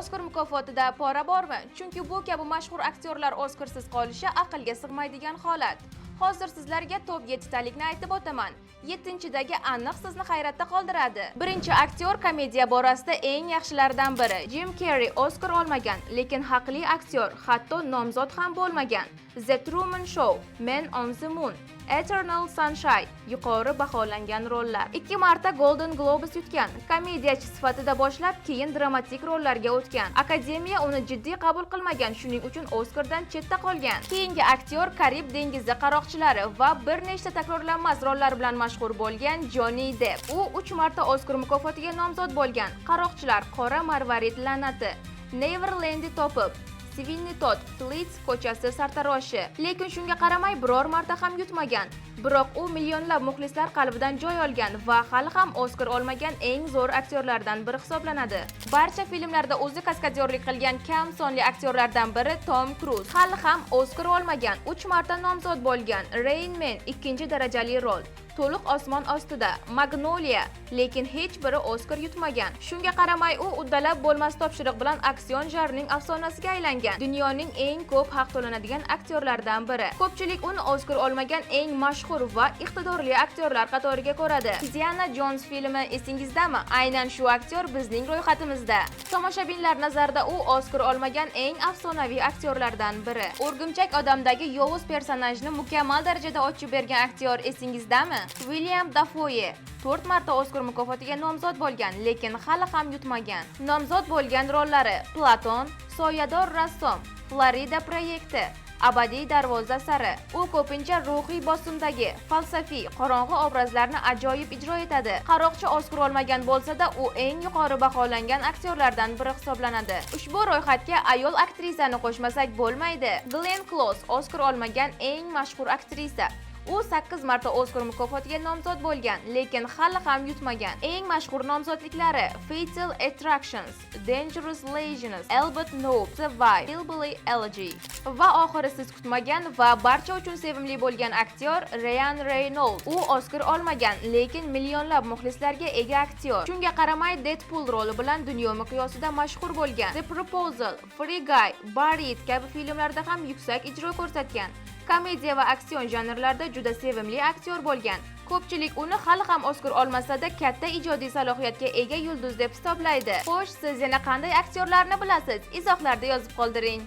Oskar mukofotida pora bormi? Chunki bu kabi mashhur aktyorlar Oskarsiz qolishi aqlga sig'maydigan holat. Hozir sizlarga top 7 talikni aytib o'taman. 7-dagi aniq sizni hayratda qoldiradi. Birinchi aktyor komediya borasida eng yaxshilaridan biri. Jim Carrey Oskar olmagan, lekin haqli aktyor, hatto nomzod ham bo'lmagan. The Truman Show, Man on the Moon, Eternal Sunshine yuqori baholangan rollar. 2 marta Golden Globus yutgan. Komediyachi sifatida boshlab, keyin dramatik rollarga o'tgan. Akademiya uni jiddiy qabul qilmagan, shuning uchun Oskardan chetda qolgan. Keyingi aktyor Karib dengizi qaroqchilari va bir nechta takrorlanmas rollar bilan mashhur bo'lgan Johnny Depp. U 3 marta Oskar mukofotiga nomzod bo'lgan. Qaroqchilar, Qora marvarid la'nati, Neverland'i topib, Sweeney Todd, Flits ko'chasi sartaroshi. Lekin shunga qaramay biror marta ham yutmagan. Biroq u millionlab muxlislar qalbidan joy olgan va hali ham Oskar olmagan eng zo'r aktyorlardan biri hisoblanadi. Barcha filmlarda o'zi kaskadyorlik qilgan kam sonli aktyorlardan biri Tom Cruise. Hali ham Oskar olmagan, 3 marta nomzod bo'lgan. Rain Man 2-darajali rol. To'liq osmon ostida, Magnolia, lekin hech biri Oskar yutmagan. Shunga qaramay u uddalab bo'lmas topshiriq bilan aksion janrining afsonasiga aylangan. Dunyoning eng ko'p haq to'lanadigan aktyorlardan biri. Ko'pchilik uni Oskar olmagan eng mashhur va iqtidorli aktyorlar qatoriga ko'radi. Indiana Jones filmi esingizdami? Aynan shu aktyor bizning ro'yxatimizda. Tomoshabinlar nazarida u Oskar olmagan eng afsonaviy aktyorlardan biri. O'rgimchak odamdagi yovuz personajni mukammal darajada ochib bergan aktyor esingizdami? William Dafoe 4 marta Oskar mukofotiga nomzod bo'lgan, lekin hali ham yutmagan. Nomzod bo'lgan rollari: Platon, Soyador rassom, Florida proyekti, Abadiy darvoza sari. U ko'pincha ruhiy bosimdagi, falsafiy, qorong'u obrazlarni ajoyib ijro etadi. Qaroqchi Oskar olmagan bo'lsa-da, u eng yuqori baholangan aktyorlardan biri hisoblanadi. Ushbu ro'yxatga ayol aktrisani qo'shmasak bo'lmaydi. Glenn Close Oskar olmagan eng mashhur aktrisa. U 8 marta Oskar mukofotiga nomzod bo'lgan, lekin hali ham yutmagan. Eng mashhur nomzodliklari: Fatal Attractions, Dangerous Legends, Albert Nope, The Wife, Hillbilly Elegy. Va oxiri siz kutmagan va barcha uchun sevimli bo'lgan aktyor Ryan Reynolds. U Oskar olmagan, lekin millionlab muxlislarga ega aktyor. Shunga qaramay Deadpool roli bilan dunyo miqyosida mashhur bo'lgan. The Proposal, Free Guy, Buried kabi filmlarda ham yuksak ijro ko'rsatgan. Komediya va aksion janrlarida juda sevimli aktyor bo'lgan. Ko'pchilik uni hali ham Oskar olmasa-da katta ijodiy salohiyatga ega yulduz deb hisoblaydi. Xo'sh, siz yana qanday aktyorlarni bilasiz? Izohlarda yozib qoldiring.